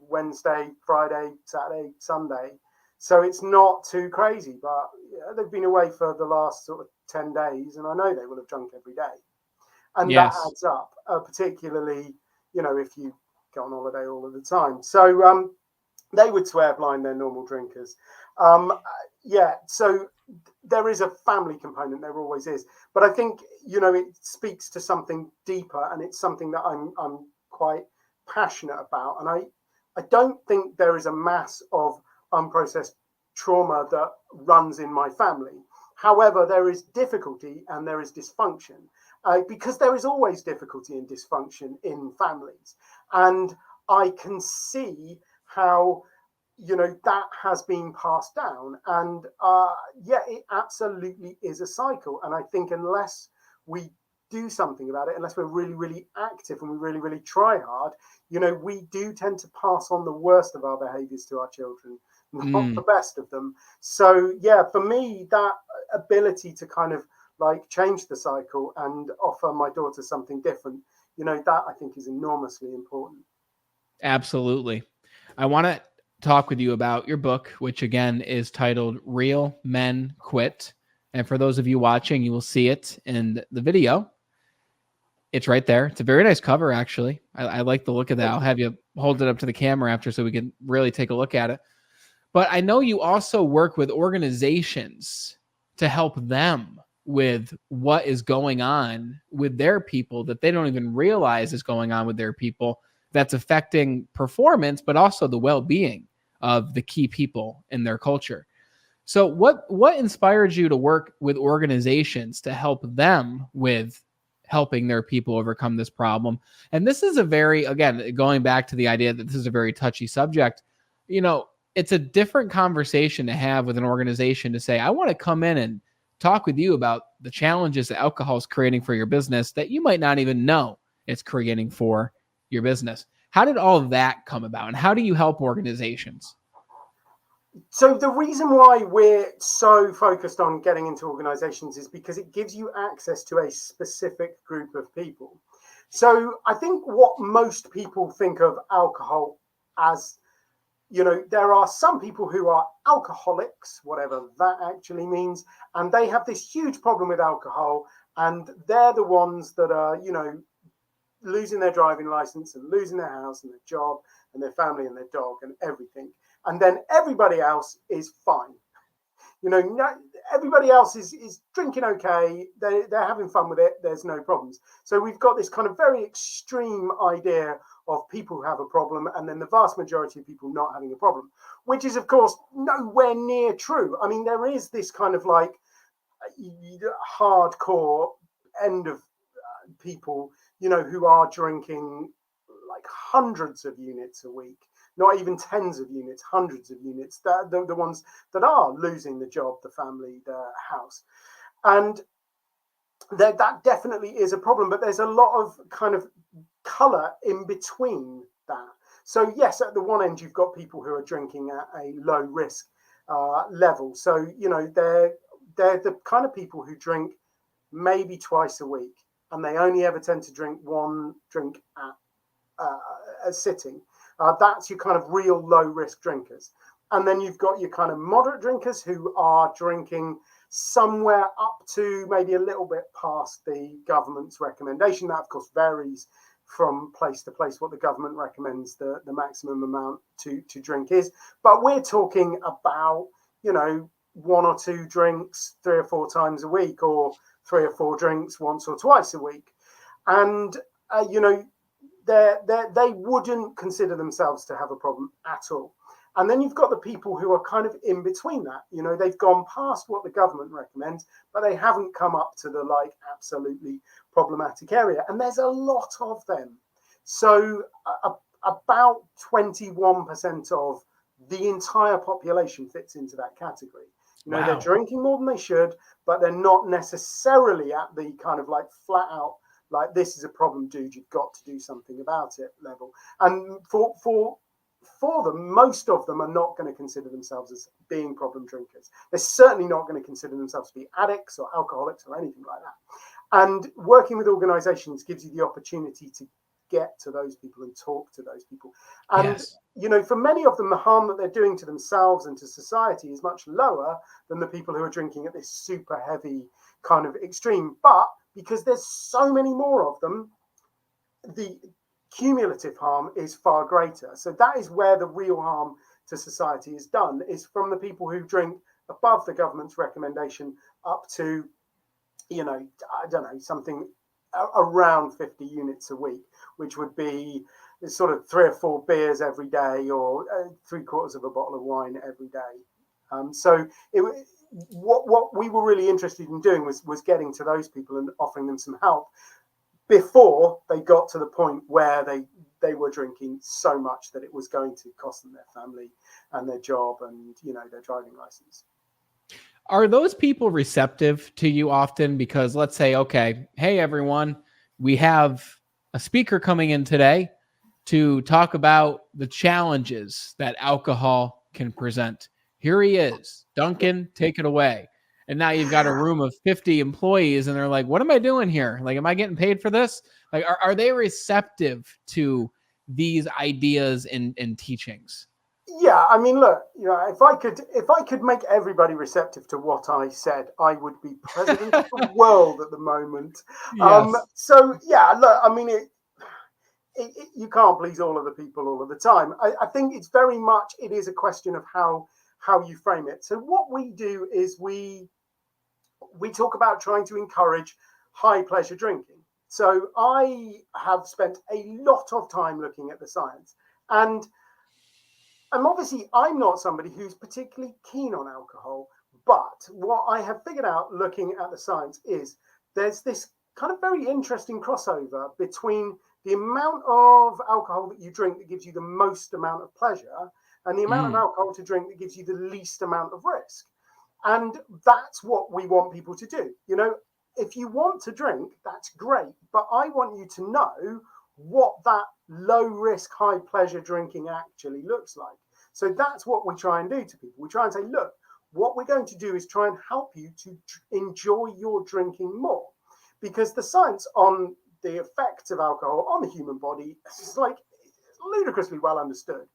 Wednesday, Friday, Saturday, Sunday. So it's not too crazy, but they've been away for the last sort of 10 days, and I know they will have drunk every day. And that Yes. adds up, particularly, if you go on holiday all of the time. So they would swear blind they're normal drinkers. So there is a family component, there always is. But I think, it speaks to something deeper, and it's something that I'm quite passionate about. And I don't think there is a mass of unprocessed trauma that runs in my family. However, there is difficulty and there is dysfunction, because there is always difficulty and dysfunction in families. And I can see how, that has been passed down. And it absolutely is a cycle. And I think unless we do something about it, unless we're really, really active and we really, really try hard, we do tend to pass on the worst of our behaviors to our children, not the best of them. So, for me, that ability to kind of like change the cycle and offer my daughter something different, that I think is enormously important. Absolutely. I want to talk with you about your book, which again is titled Real Men Quit. And for those of you watching, you will see it in the video. It's right there. It's a very nice cover, actually. I like the look of that. I'll have you hold it up to the camera after so we can really take a look at it. But I know you also work with organizations to help them with what is going on with their people that they don't even realize is going on with their people, that's affecting performance, but also the well-being of the key people in their culture. So what inspired you to work with organizations to help them with helping their people overcome this problem? And this is a very, again, going back to the idea that this is a very touchy subject, it's a different conversation to have with an organization to say, I want to come in and talk with you about the challenges that alcohol is creating for your business that you might not even know it's creating for your business. How did all of that come about, and how do you help organizations? So the reason why we're so focused on getting into organizations is because it gives you access to a specific group of people. So I think what most people think of alcohol as, there are some people who are alcoholics, whatever that actually means, and they have this huge problem with alcohol, and they're the ones that are, losing their driving license and losing their house and their job and their family and their dog and everything. And then everybody else is fine. Everybody else is drinking okay. They're having fun with it. There's no problems. So we've got this kind of very extreme idea of people who have a problem, and then the vast majority of people not having a problem, which is, of course, nowhere near true. I mean, there is this kind of like hardcore end of people, who are drinking like hundreds of units a week, not even tens of units, hundreds of units. The ones that are losing the job, the family, the house. And that definitely is a problem, but there's a lot of kind of color in between that. So yes, at the one end, you've got people who are drinking at a low risk level. So, they're the kind of people who drink maybe twice a week, and they only ever tend to drink one drink at a sitting. That's your kind of real low risk drinkers. And then you've got your kind of moderate drinkers who are drinking somewhere up to maybe a little bit past the government's recommendation. That, of course, varies from place to place what the government recommends the maximum amount to drink is. But we're talking about, one or two drinks 3 or 4 times a week, or 3 or 4 drinks once or twice a week. And, they wouldn't consider themselves to have a problem at all. And then you've got the people who are kind of in between that. They've gone past what the government recommends, but they haven't come up to the like absolutely problematic area. And there's a lot of them. So about 21% of the entire population fits into that category. Wow. They're drinking more than they should, but they're not necessarily at the kind of like flat out, like, this is a problem, dude, you've got to do something about it level. And for them, most of them are not going to consider themselves as being problem drinkers. They're certainly not going to consider themselves to be addicts or alcoholics or anything like that. And working with organizations gives you the opportunity to get to those people and talk to those people. And, Yes. For many of them, the harm that they're doing to themselves and to society is much lower than the people who are drinking at this super heavy kind of extreme. But because there's so many more of them, the cumulative harm is far greater. So that is where the real harm to society is done, is from the people who drink above the government's recommendation up to, I don't know, something around 50 units a week, which would be sort of 3 or 4 beers every day, or 3/4 of a bottle of wine every day. What we were really interested in doing was getting to those people and offering them some help before they got to the point where they were drinking so much that it was going to cost them their family and their job and, their driving license. Are those people receptive to you often? Because let's say, okay, hey, everyone, we have a speaker coming in today to talk about the challenges that alcohol can present. Here he is. Duncan, take it away. And now you've got a room of 50 employees and they're like, what am I doing here? Like, am I getting paid for this? Like, are they receptive to these ideas and teachings? Yeah, I mean, look, if I could make everybody receptive to what I said, I would be president of the world at the moment. Yes. So yeah, look, I mean, you can't please all of the people all of the time. I think it's very much, it is a question of how you frame it. So what we do is we talk about trying to encourage high pleasure drinking. So I have spent a lot of time looking at the science, and obviously I'm not somebody who's particularly keen on alcohol, but what I have figured out looking at the science is there's this kind of very interesting crossover between the amount of alcohol that you drink that gives you the most amount of pleasure and the amount of alcohol to drink that gives you the least amount of risk. And that's what we want people to do. If you want to drink, that's great, but I want you to know what that low risk, high pleasure drinking actually looks like. So that's what we try and do to people. We try and say, look, what we're going to do is try and help you to enjoy your drinking more, because the science on the effects of alcohol on the human body is ludicrously well understood.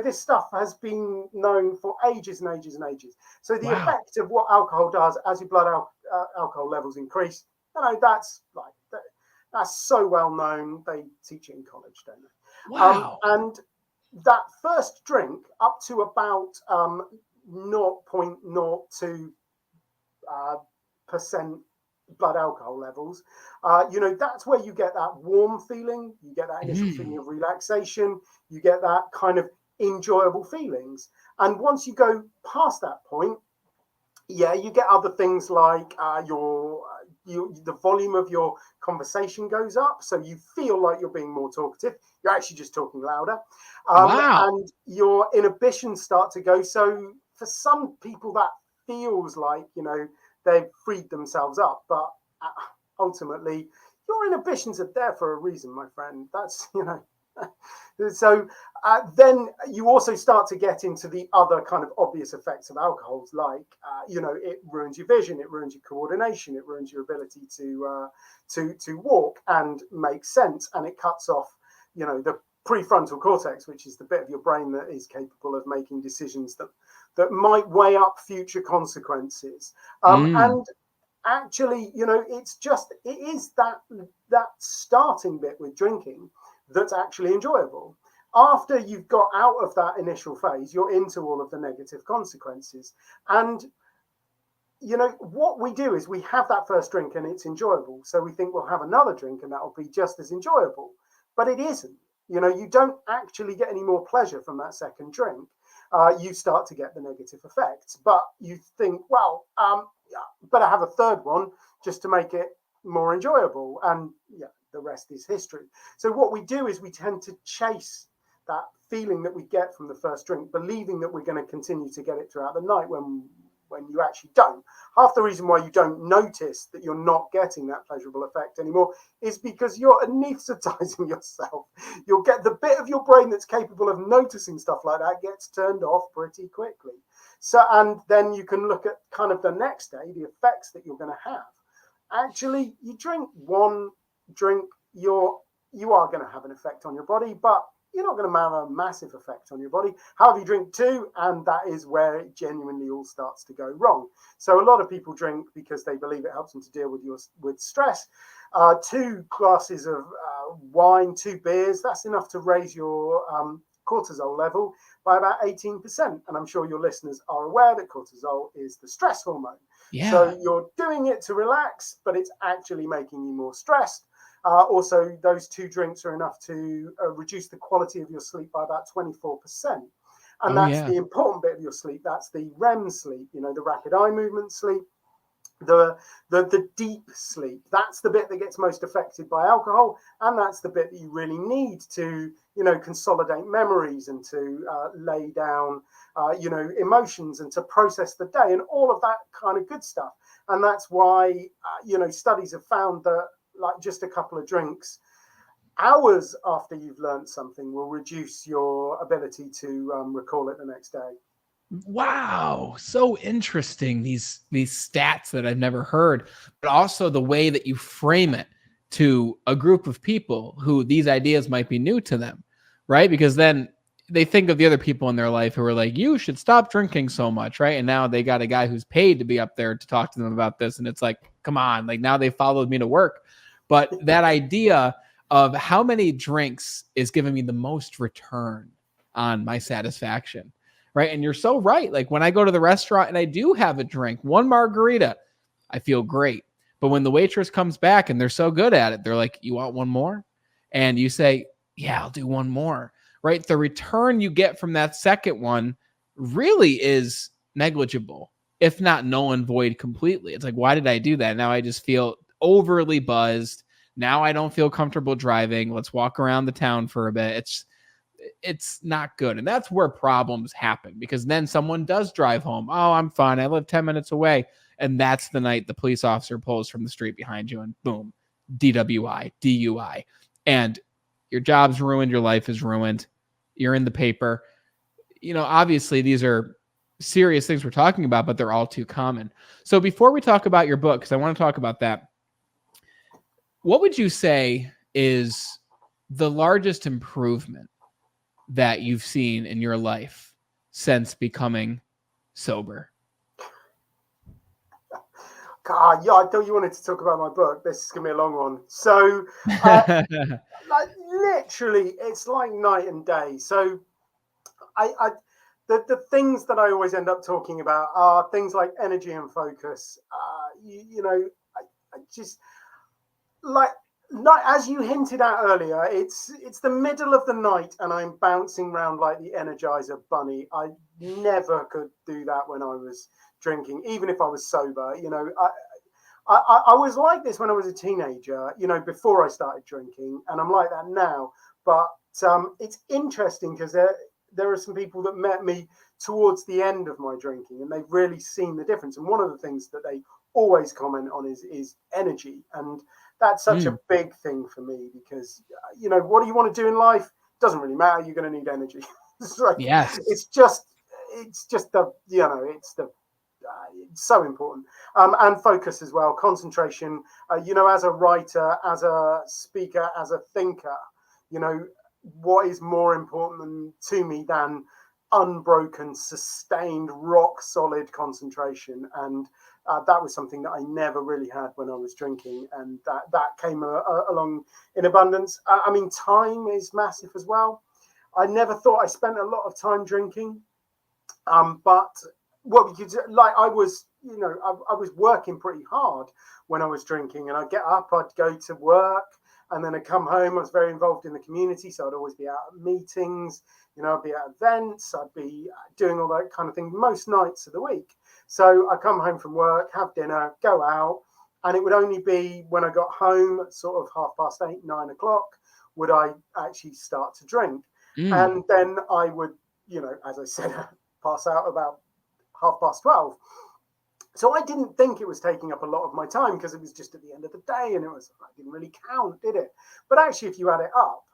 This stuff has been known for ages and ages and ages. So the effect of what alcohol does as your blood alcohol levels increase, that's so well known. They teach it in college, don't they? Wow. And that first drink, up to about 0.02% blood alcohol levels, that's where you get that warm feeling, you get that initial feeling of relaxation, you get that kind of enjoyable feelings. And once you go past that point, you get other things like the volume of your conversation goes up, so you feel like you're being more talkative. You're actually just talking louder. And your inhibitions start to go. So for some people, that feels like they've freed themselves up, but ultimately, your inhibitions are there for a reason, my friend. That's So then you also start to get into the other kind of obvious effects of alcohols, like it ruins your vision, it ruins your coordination, it ruins your ability to walk and make sense, and it cuts off the prefrontal cortex, which is the bit of your brain that is capable of making decisions that might weigh up future consequences. And actually, it is that starting bit with drinking that's actually enjoyable. After you've got out of that initial phase, you're into all of the negative consequences. And, what we do is we have that first drink and it's enjoyable. So we think we'll have another drink and that'll be just as enjoyable. But it isn't. You don't actually get any more pleasure from that second drink. You start to get the negative effects. But you think, well, better have a third one just to make it more enjoyable. And the rest is history. So what we do is we tend to chase that feeling that we get from the first drink, believing that we're going to continue to get it throughout the night when you actually don't. Half the reason why you don't notice that you're not getting that pleasurable effect anymore is because you're anesthetizing yourself. You'll get the bit of your brain that's capable of noticing stuff like that gets turned off pretty quickly. So, and then you can look at kind of the next day, the effects that you're going to have. Actually, you drink one drink, you are going to have an effect on your body, but you're not going to have a massive effect on your body. However, you drink 2, and that is where it genuinely all starts to go wrong. So a lot of people drink because they believe it helps them to deal with stress. 2 glasses of wine, 2 beers, that's enough to raise your cortisol level by about 18%. And I'm sure your listeners are aware that cortisol is the stress hormone. Yeah. So you're doing it to relax, but it's actually making you more stressed. Also, those 2 drinks are enough to reduce the quality of your sleep by about 24%. And that's the important bit of your sleep. That's the REM sleep, the rapid eye movement sleep, the deep sleep. That's the bit that gets most affected by alcohol. And that's the bit that you really need to, consolidate memories and to lay down, emotions and to process the day and all of that kind of good stuff. And that's why, studies have found that like just a couple of drinks hours after you've learned something will reduce your ability to recall it the next day. Wow, so interesting, these stats that I've never heard, but also the way that you frame it to a group of people who these ideas might be new to them, right? Because then they think of the other people in their life who are like, you should stop drinking so much, right? And now they got a guy who's paid to be up there to talk to them about this, and it's like, come on, like now they followed me to work. But that idea of how many drinks is giving me the most return on my satisfaction, right? And you're so right. Like when I go to the restaurant and I do have a drink, 1 margarita, I feel great. But when the waitress comes back and they're so good at it, they're like, you want 1 more? And you say, yeah, I'll do 1 more, right? The return you get from that second one really is negligible, if not null and void completely. It's like, why did I do that? Now I just feel overly buzzed. Now I don't feel comfortable driving. Let's walk around the town for a bit. It's not good. And that's where problems happen, because then someone does drive home. Oh, I'm fine. I live 10 minutes away. And that's the night the police officer pulls from the street behind you and boom, DWI, DUI. And your job's ruined. Your life is ruined. You're in the paper. Obviously these are serious things we're talking about, but they're all too common. So before we talk about your book, because I want to talk about that, what would you say is the largest improvement that you've seen in your life since becoming sober? God, yeah, I thought you wanted to talk about my book. This is going to be a long one. So, like literally, it's like night and day. So, the things that I always end up talking about are things like energy and focus. I just like as you hinted at earlier, it's the middle of the night and I'm bouncing around like the Energizer Bunny. I never could do that when I was drinking, even if I was sober. I was like this when I was a teenager, before I started drinking, and I'm like that now. But it's interesting because there are some people that met me towards the end of my drinking and they've really seen the difference. And one of the things that they always comment on is energy. And that's such a big thing for me because, what do you want to do in life? Doesn't really matter. You're going to need energy. Yes. It's just the, it's so important. And focus as well, concentration, as a writer, as a speaker, as a thinker, what is more important to me than unbroken, sustained, rock solid concentration. And that was something that I never really had when I was drinking. And that came along in abundance. I mean, time is massive as well. I never thought I spent a lot of time drinking. But what we could, like, I was working pretty hard when I was drinking, and I'd get up, I'd go to work, and then I'd come home. I was very involved in the community, so I'd always be out at meetings, I'd be at events, I'd be doing all that kind of thing most nights of the week. So I'd come home from work, have dinner, go out, and it would only be when I got home, sort of 8:30, 9 o'clock, would I actually start to drink. And then I would, as I said, pass out about 12:30. So I didn't think it was taking up a lot of my time because it was just at the end of the day and it didn't really count, did it? But actually, if you add it up,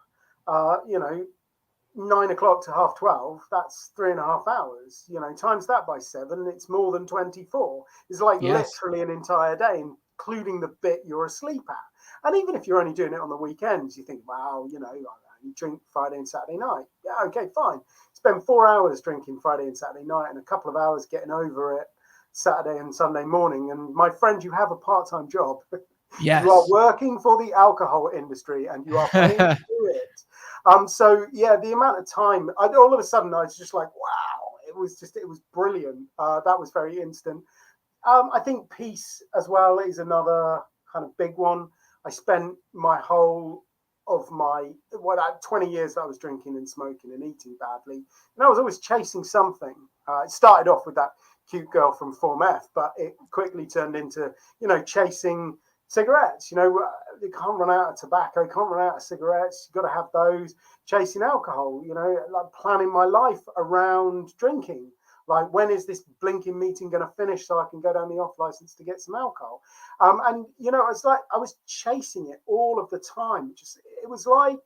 9 o'clock to 12:30, that's 3.5 hours. Times that by 7, it's more than 24. It's like literally an entire day, including the bit you're asleep at. And even if you're only doing it on the weekends, you think, wow, You drink Friday and Saturday night. Yeah, okay, fine. Spend 4 hours drinking Friday and Saturday night and a couple of hours getting over it Saturday and Sunday morning. And my friend, you have a part-time job. Yes. You are working for the alcohol industry and you are paying to do it. So yeah, the amount of time, all of a sudden I was just like, wow, it was brilliant. That was very instant. I think peace as well is another kind of big one. I spent my whole of my 20 years that I was drinking and smoking and eating badly, and I was always chasing something. It started off with that cute girl from Form F, but it quickly turned into, chasing cigarettes. You can't run out of tobacco, you can't run out of cigarettes. You've got to have those. Chasing alcohol, like planning my life around drinking. Like, when is this blinking meeting going to finish so I can go down the off license to get some alcohol? And it's like I was chasing it all of the time. It was like,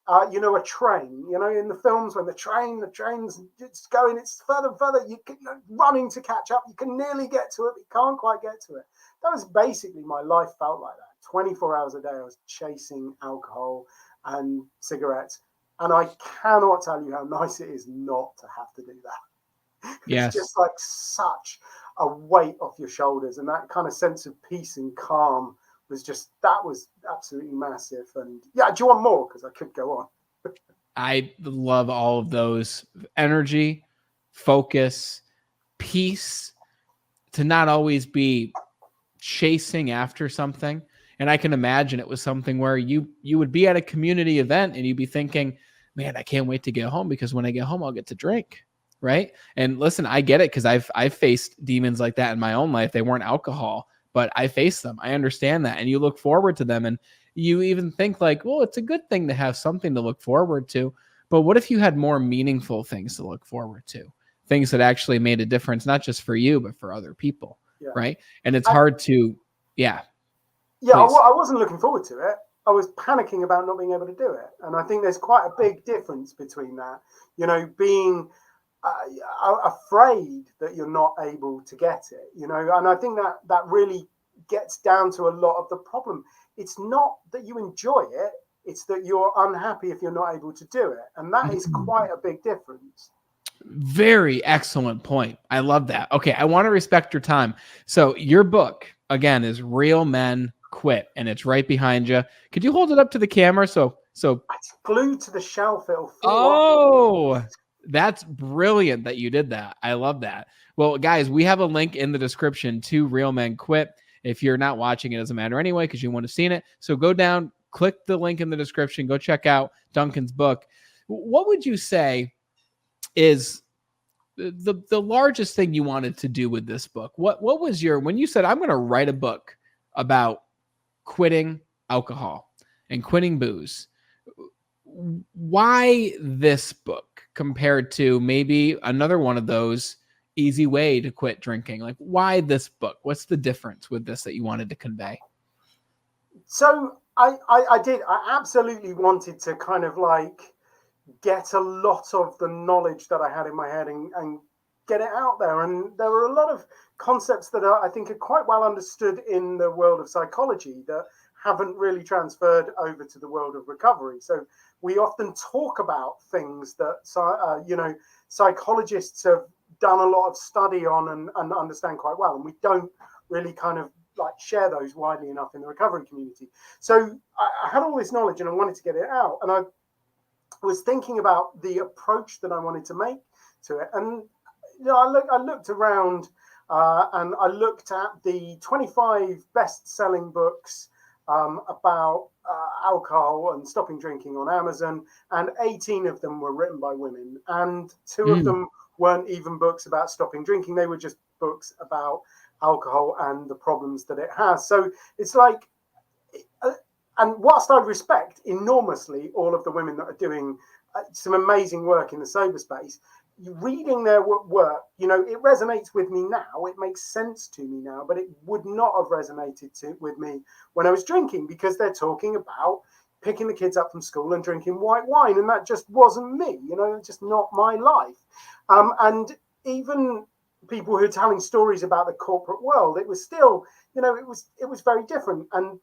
a train. In the films when the train's it's going, it's further and further. You're running to catch up. You can nearly get to it, but you can't quite get to it. That was basically my life. Felt like that. 24 hours a day, I was chasing alcohol and cigarettes, and I cannot tell you how nice it is not to have to do that. Yes. It's just like such a weight off your shoulders, and that kind of sense of peace and calm that was absolutely massive. And yeah, do you want more? Because I could go on. I love all of those: energy, focus, peace, to not always be chasing after something. And I can imagine it was something where you would be at a community event and you'd be thinking, man, I can't wait to get home, because when I get home, I'll get to drink. Right. And listen, I get it, because I've faced demons like that in my own life. They weren't alcohol, but I faced them. I understand that. And you look forward to them. And you even think like, well, it's a good thing to have something to look forward to. But what if you had more meaningful things to look forward to? Things that actually made a difference, not just for you, but for other people. Yeah. Right. And it's hard to, yeah. Yeah, I wasn't looking forward to it. I was panicking about not being able to do it. And I think there's quite a big difference between that, being afraid that you're not able to get it, and I think that really gets down to a lot of the problem. It's not that you enjoy it, it's that you're unhappy if you're not able to do it, and that is quite a big difference. Very excellent point. I love that. Okay, I want to respect your time. So your book, again, is Real Men Quit, and it's right behind you. Could you hold it up to the camera? So it's glued to the shelf. It'll fall off. That's brilliant that you did that. I love that. Well, guys, we have a link in the description to Real Men Quit. If you're not watching, it doesn't matter anyway, because you want to see it. So go down, click the link in the description, go check out Duncan's book. What would you say is the largest thing you wanted to do with this book? What was when you said, I'm going to write a book about quitting alcohol and quitting booze, why this book compared to maybe another one of those easy way to quit drinking? Like, why this book? What's the difference with this that you wanted to convey? So I absolutely wanted to kind of like get a lot of the knowledge that I had in my head and get it out there. And there were a lot of concepts that I think are quite well understood in the world of psychology that haven't really transferred over to the world of recovery. So we often talk about things that, psychologists have done a lot of study on and understand quite well. And we don't really kind of like share those widely enough in the recovery community. So I had all this knowledge and I wanted to get it out. And I was thinking about the approach that I wanted to make to it. And I looked around and I looked at the 25 best-selling books about alcohol and stopping drinking on Amazon, and 18 of them were written by women, and 2 of them weren't even books about stopping drinking. They were just books about alcohol and the problems that it has. So it's like, and whilst I respect enormously all of the women that are doing some amazing work in the sober space, reading their work, it resonates with me now. It makes sense to me now, but it would not have resonated with me when I was drinking, because they're talking about picking the kids up from school and drinking white wine, and that just wasn't me. Just not my life. And even people who are telling stories about the corporate world, it was still, it was very different. And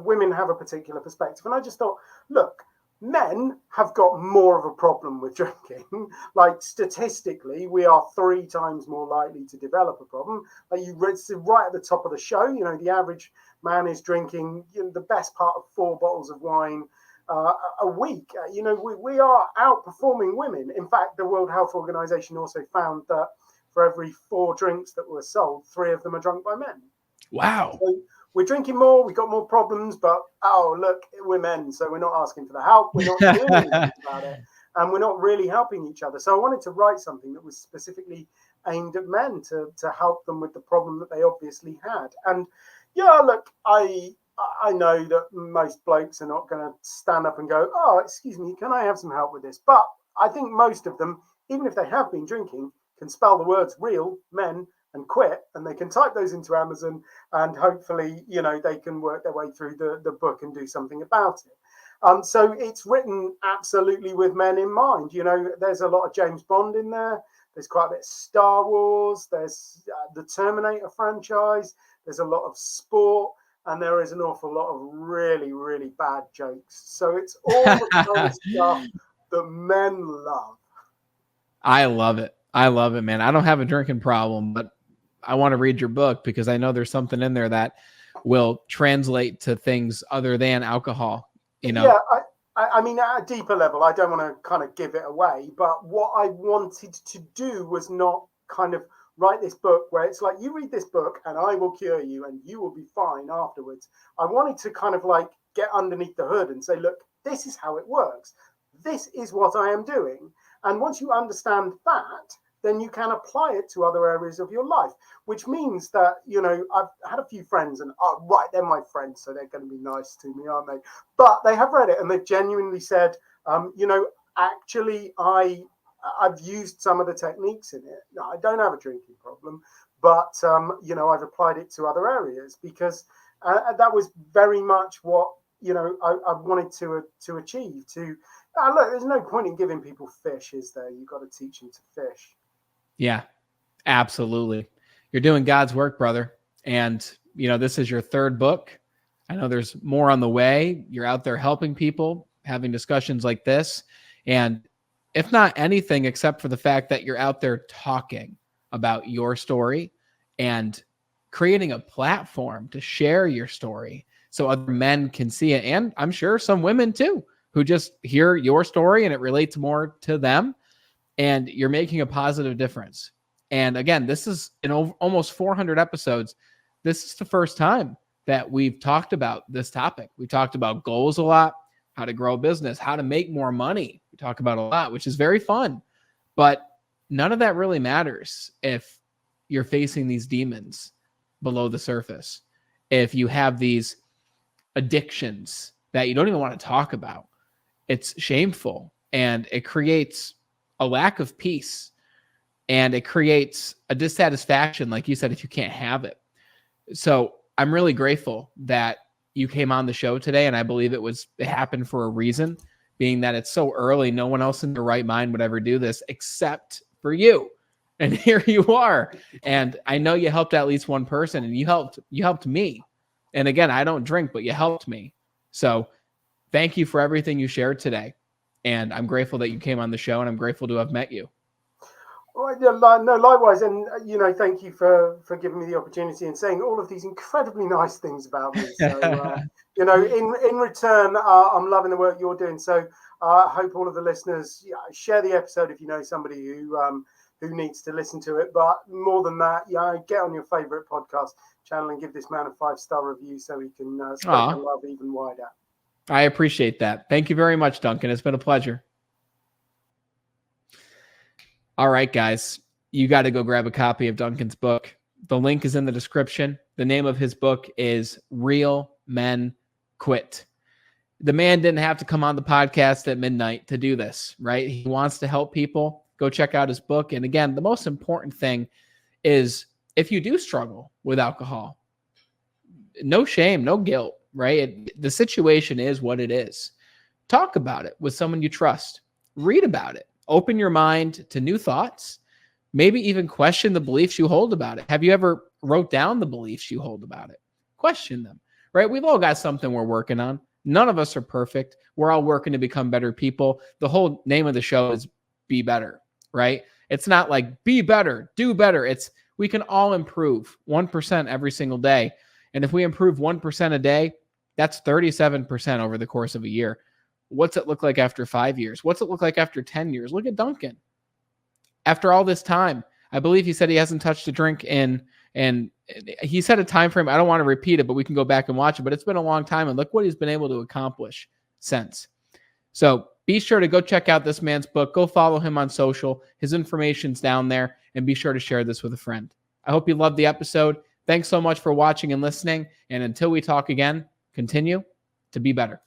women have a particular perspective, and I just thought, look, Men have got more of a problem with drinking. Like statistically, we are 3 times more likely to develop a problem. Like you read right at the top of the show, the average man is drinking the best part of 4 bottles of wine a week. We are outperforming women. In fact, the World Health Organization also found that for every 4 drinks that were sold, 3 of them are drunk by men. Wow. So we're drinking more, we've got more problems, but look, we're men, so we're not asking for the help, we're not doing anything about it, and we're not really helping each other. So I wanted to write something that was specifically aimed at men to help them with the problem that they obviously had. And look, I know that most blokes are not going to stand up and go, oh, excuse me, can I have some help with this? But I think most of them, even if they have been drinking, can spell the words real men and quit, and they can type those into Amazon, and hopefully, they can work their way through the book and do something about it. So it's written absolutely with men in mind. There's a lot of James Bond in there. There's quite a bit of Star Wars. There's the Terminator franchise. There's a lot of sport, and there is an awful lot of really, really bad jokes. So it's all the kind of stuff that men love. I love it. I love it, man. I don't have a drinking problem, but I want to read your book because I know there's something in there that will translate to things other than alcohol. Yeah, I mean, at a deeper level, I don't want to kind of give it away, but what I wanted to do was not kind of write this book where it's like, you read this book and I will cure you and you will be fine afterwards. I wanted to kind of like get underneath the hood and say, look, this is how it works. This is what I am doing. And once you understand that, then you can apply it to other areas of your life, which means that, I've had a few friends and, they're my friends, so they're going to be nice to me, aren't they? But they have read it and they've genuinely said, actually, I've used some of the techniques in it. No, I don't have a drinking problem, but, I've applied it to other areas because that was very much what, I wanted to achieve. Look, there's no point in giving people fish, is there? You've got to teach them to fish. Yeah, absolutely. You're doing God's work, brother. And, this is your 3rd book. I know there's more on the way. You're out there helping people, having discussions like this. And if not anything, except for the fact that you're out there talking about your story and creating a platform to share your story so other men can see it. And I'm sure some women too, who just hear your story and it relates more to them. And you're making a positive difference. And again, this is in almost 400 episodes. This is the first time that we've talked about this topic. We talked about goals a lot, how to grow a business, how to make more money. We talk about a lot, which is very fun. But none of that really matters if you're facing these demons below the surface. If you have these addictions that you don't even want to talk about, it's shameful and it creates a lack of peace, and it creates a dissatisfaction, like you said, if you can't have it. So I'm really grateful that you came on the show today, and I believe it happened for a reason, being that it's so early. No one else in their right mind would ever do this except for you. And here you are. And I know you helped at least one person, and you helped me. And again, I don't drink, but you helped me. So thank you for everything you shared today. And I'm grateful that you came on the show, and I'm grateful to have met you. Well, no, likewise. And, thank you for giving me the opportunity and saying all of these incredibly nice things about me. So, in return, I'm loving the work you're doing. So I hope all of the listeners share the episode if you know somebody who needs to listen to it. But more than that, get on your favorite podcast channel and give this man a 5-star review so he can spread the love even wider. I appreciate that. Thank you very much, Duncan. It's been a pleasure. All right, guys, you got to go grab a copy of Duncan's book. The link is in the description. The name of his book is Real Men Quit. The man didn't have to come on the podcast at midnight to do this, right? He wants to help people. Go check out his book. And again, the most important thing is if you do struggle with alcohol, no shame, no guilt, right? The situation is what it is. Talk about it with someone you trust. Read about it. Open your mind to new thoughts. Maybe even question the beliefs you hold about it. Have you ever wrote down the beliefs you hold about it? Question them, right? We've all got something we're working on. None of us are perfect. We're all working to become better people. The whole name of the show is Be Better, right? It's not like be better, do better. It's we can all improve 1% every single day. And if we improve 1% a day, that's 37% over the course of a year. What's it look like after 5 years? What's it look like after 10 years? Look at Duncan. After all this time, I believe he said he hasn't touched a drink and he set a time frame. I don't want to repeat it, but we can go back and watch it. But it's been a long time, and look what he's been able to accomplish since. So be sure to go check out this man's book. Go follow him on social. His information's down there, and be sure to share this with a friend. I hope you loved the episode. Thanks so much for watching and listening. And until we talk again, continue to be better.